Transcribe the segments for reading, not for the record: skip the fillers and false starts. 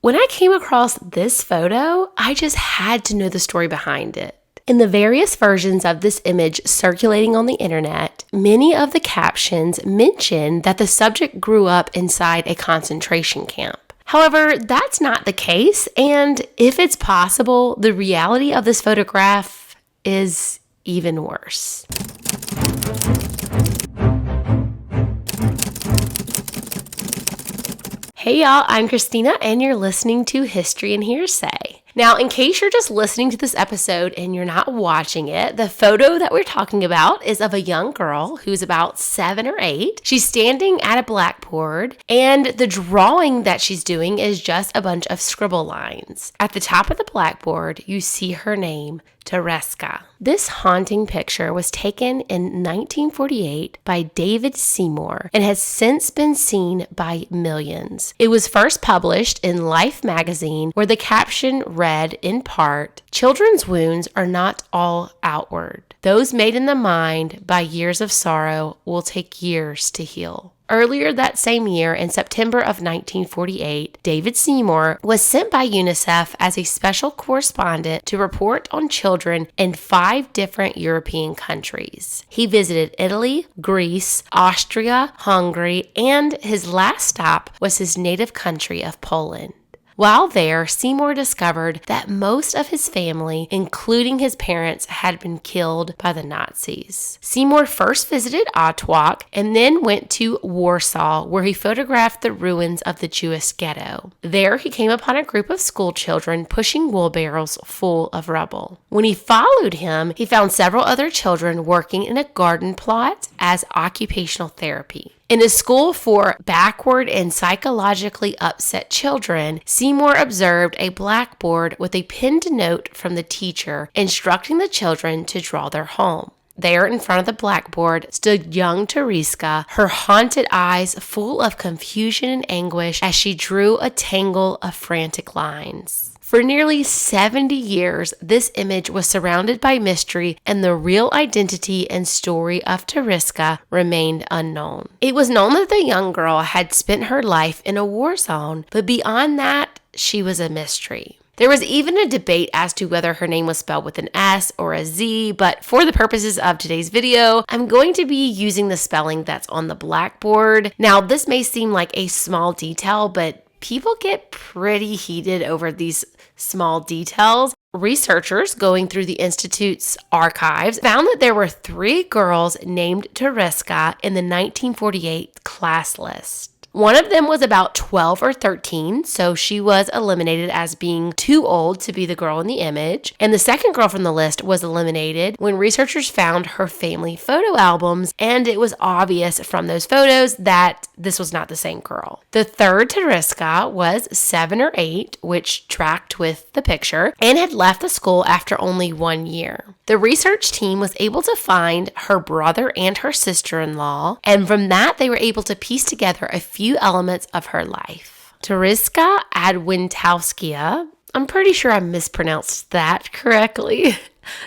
When I came across this photo, I just had to know the story behind it. In the various versions of this image circulating on the internet, many of the captions mention that the subject grew up inside a concentration camp. However, that's not the case, and if it's possible, the reality of this photograph is even worse. Hey y'all, I'm Christina, and you're listening to History and Hearsay. Now, in case you're just listening to this episode and you're not watching it, the photo that we're talking about is of a young girl who's about 7 or 8. She's standing at a blackboard, and the drawing that she's doing is just a bunch of scribble lines. At the top of the blackboard, you see her name, Tereska. This haunting picture was taken in 1948 by David Seymour and has since been seen by millions. It was first published in Life magazine, where the caption read in part, "Children's wounds are not all outward. Those made in the mind by years of sorrow will take years to heal." Earlier that same year, in September of 1948, David Seymour was sent by UNICEF as a special correspondent to report on children in 5 different European countries. He visited Italy, Greece, Austria, Hungary, and his last stop was his native country of Poland. While there, Seymour discovered that most of his family, including his parents, had been killed by the Nazis. Seymour first visited Otwock and then went to Warsaw, where he photographed the ruins of the Jewish ghetto. There, he came upon a group of school children pushing wheelbarrows full of rubble. When he followed him, he found several other children working in a garden plot as occupational therapy. In a school for backward and psychologically upset children, Seymour observed a blackboard with a pinned note from the teacher instructing the children to draw their home. There in front of the blackboard stood young Tereska, her haunted eyes full of confusion and anguish as she drew a tangle of frantic lines. For nearly 70 years, this image was surrounded by mystery, and the real identity and story of Tereska remained unknown. It was known that the young girl had spent her life in a war zone, but beyond that, she was a mystery. There was even a debate as to whether her name was spelled with an S or a Z, but for the purposes of today's video, I'm going to be using the spelling that's on the blackboard. Now, this may seem like a small detail, but people get pretty heated over these small details. Researchers going through the Institute's archives found that there were 3 girls named Tereska in the 1948 class list. One of them was about 12 or 13, so she was eliminated as being too old to be the girl in the image. And the second girl from the list was eliminated when researchers found her family photo albums, and it was obvious from those photos that this was not the same girl. The third Tereska was 7 or 8, which tracked with the picture, and had left the school after only 1 year. The research team was able to find her brother and her sister-in-law, and from that they were able to piece together a few elements of her life. Tereska Adwintowskia, I'm pretty sure I mispronounced that correctly.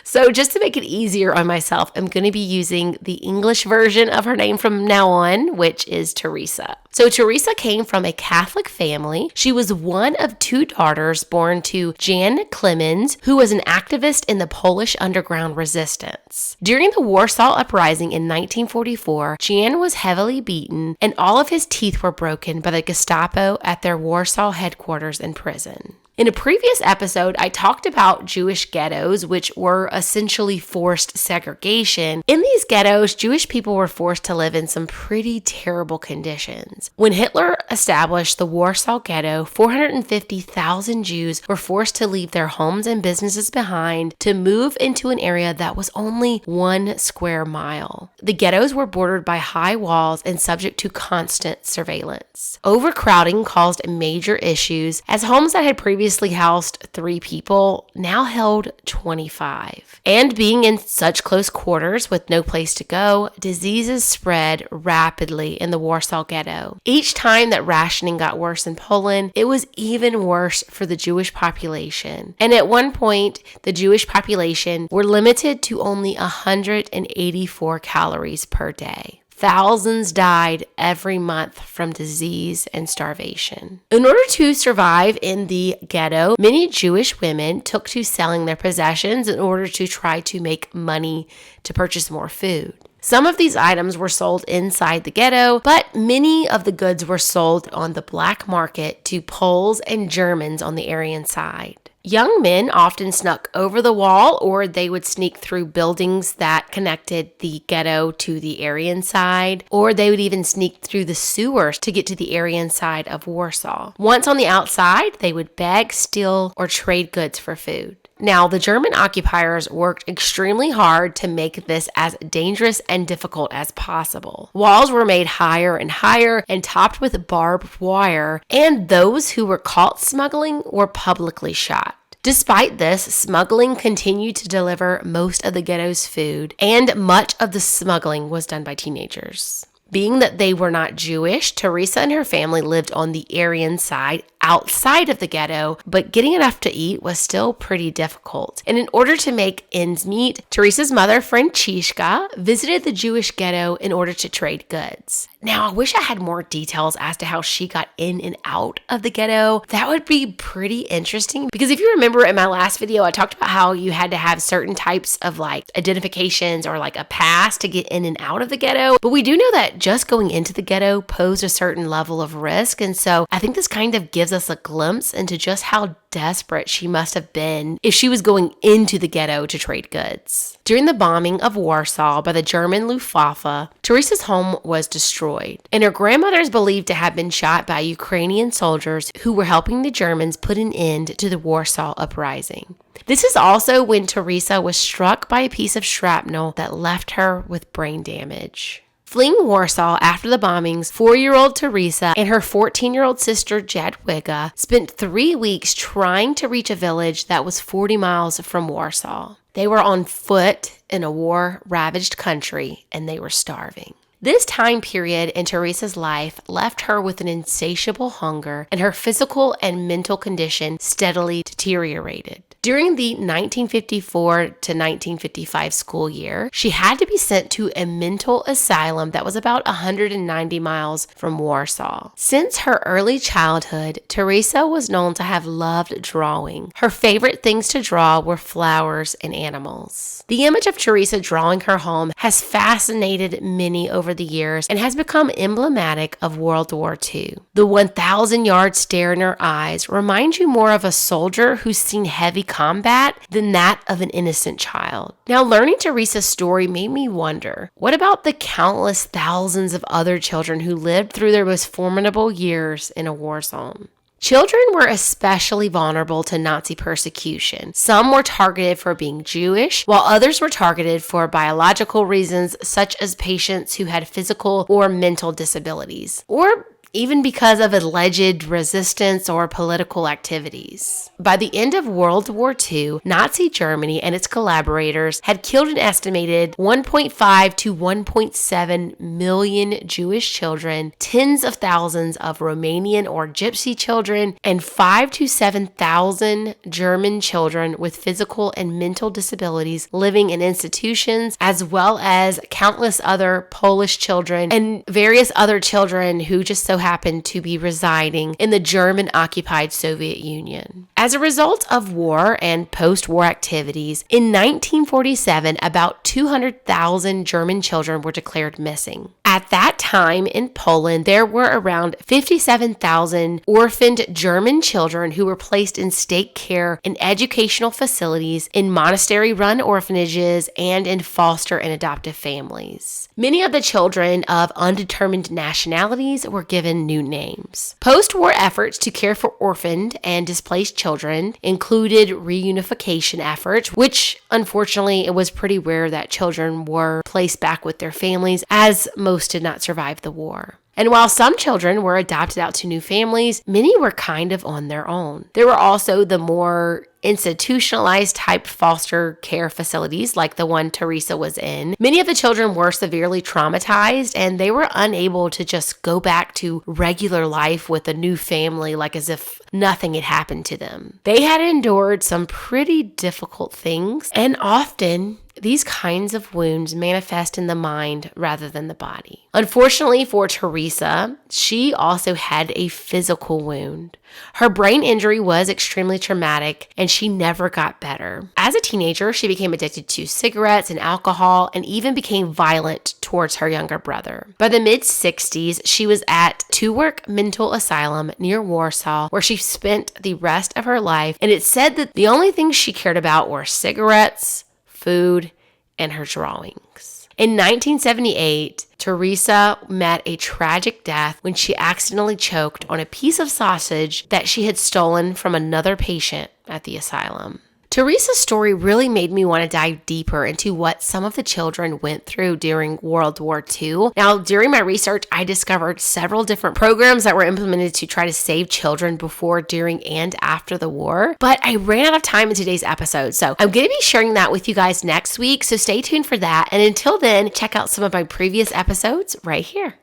So just to make it easier on myself, I'm going to be using the English version of her name from now on, which is Teresa. So Teresa came from a Catholic family. She was one of 2 daughters born to Jan Clemens, who was an activist in the Polish underground resistance. During the Warsaw Uprising in 1944, Jan was heavily beaten and all of his teeth were broken by the Gestapo at their Warsaw headquarters and prison. In a previous episode, I talked about Jewish ghettos, which were essentially forced segregation. In these ghettos, Jewish people were forced to live in some pretty terrible conditions. When Hitler established the Warsaw Ghetto, 450,000 Jews were forced to leave their homes and businesses behind to move into an area that was only 1 square mile. The ghettos were bordered by high walls and subject to constant surveillance. Overcrowding caused major issues, as homes that had previously housed 3 people now held 25. And being in such close quarters with no place to go, diseases spread rapidly in the Warsaw Ghetto. Each time that rationing got worse in Poland, it was even worse for the Jewish population. And at one point, the Jewish population were limited to only 184 calories per day. thousands died every month from disease and starvation. In order to survive in the ghetto, many Jewish women took to selling their possessions in order to try to make money to purchase more food. Some of these items were sold inside the ghetto, but many of the goods were sold on the black market to Poles and Germans on the Aryan side. Young men often snuck over the wall, or they would sneak through buildings that connected the ghetto to the Aryan side, or they would even sneak through the sewers to get to the Aryan side of Warsaw. Once on the outside, they would beg, steal, or trade goods for food. Now, the German occupiers worked extremely hard to make this as dangerous and difficult as possible. Walls were made higher and higher and topped with barbed wire, and those who were caught smuggling were publicly shot. Despite this, smuggling continued to deliver most of the ghetto's food, and much of the smuggling was done by teenagers. Being that they were not Jewish, Teresa and her family lived on the Aryan side outside of the ghetto, but getting enough to eat was still pretty difficult. And in order to make ends meet, Teresa's mother, Franciszka, visited the Jewish ghetto in order to trade goods. Now, I wish I had more details as to how she got in and out of the ghetto. That would be pretty interesting, because if you remember in my last video, I talked about how you had to have certain types of identifications or a pass to get in and out of the ghetto. But we do know that just going into the ghetto posed a certain level of risk. And so I think this kind of gives us a glimpse into just how desperate she must have been if she was going into the ghetto to trade goods. During the bombing of Warsaw by the German Luftwaffe, Teresa's home was destroyed, and her grandmother is believed to have been shot by Ukrainian soldiers who were helping the Germans put an end to the Warsaw Uprising. This is also when Teresa was struck by a piece of shrapnel that left her with brain damage. Fleeing Warsaw after the bombings, 4-year-old Teresa and her 14-year-old sister Jadwiga spent 3 weeks trying to reach a village that was 40 miles from Warsaw. They were on foot in a war-ravaged country, and they were starving. This time period in Teresa's life left her with an insatiable hunger, and her physical and mental condition steadily deteriorated. During the 1954 to 1955 school year, she had to be sent to a mental asylum that was about 190 miles from Warsaw. Since her early childhood, Teresa was known to have loved drawing. Her favorite things to draw were flowers and animals. The image of Teresa drawing her home has fascinated many over the years and has become emblematic of World War II. The 1,000-yard stare in her eyes reminds you more of a soldier who's seen heavy combat than that of an innocent child. Now, learning Teresa's story made me wonder, what about the countless thousands of other children who lived through their most formidable years in a war zone? Children were especially vulnerable to Nazi persecution. Some were targeted for being Jewish, while others were targeted for biological reasons, such as patients who had physical or mental disabilities, or even because of alleged resistance or political activities. By the end of World War II, Nazi Germany and its collaborators had killed an estimated 1.5 to 1.7 million Jewish children, tens of thousands of Romanian or Gypsy children, and 5,000 to 7,000 German children with physical and mental disabilities living in institutions, as well as countless other Polish children and various other children who just so happened to be residing in the German-occupied Soviet Union. As a result of war and post-war activities, in 1947, about 200,000 German children were declared missing. At that time in Poland, there were around 57,000 orphaned German children who were placed in state care in educational facilities, in monastery-run orphanages, and in foster and adoptive families. Many of the children of undetermined nationalities were given new names. Post-war efforts to care for orphaned and displaced children included reunification efforts, which unfortunately it was pretty rare that children were placed back with their families, as most did not survive the war. And while some children were adopted out to new families, many were kind of on their own. There were also the more institutionalized type foster care facilities like the one Teresa was in. Many of the children were severely traumatized, and they were unable to just go back to regular life with a new family like as if nothing had happened to them. They had endured some pretty difficult things, and often these kinds of wounds manifest in the mind rather than the body. Unfortunately for Teresa, she also had a physical wound. Her brain injury was extremely traumatic, and she never got better. As a teenager, she became addicted to cigarettes and alcohol, and even became violent towards her younger brother. By the mid-60s, she was at Turek Mental Asylum near Warsaw, where she spent the rest of her life, and it's said that the only things she cared about were cigarettes, food, and her drawings. In 1978, Teresa met a tragic death when she accidentally choked on a piece of sausage that she had stolen from another patient at the asylum. Teresa's story really made me want to dive deeper into what some of the children went through during World War II. Now, during my research, I discovered several different programs that were implemented to try to save children before, during, and after the war. But I ran out of time in today's episode, so I'm going to be sharing that with you guys next week. So stay tuned for that. And until then, check out some of my previous episodes right here.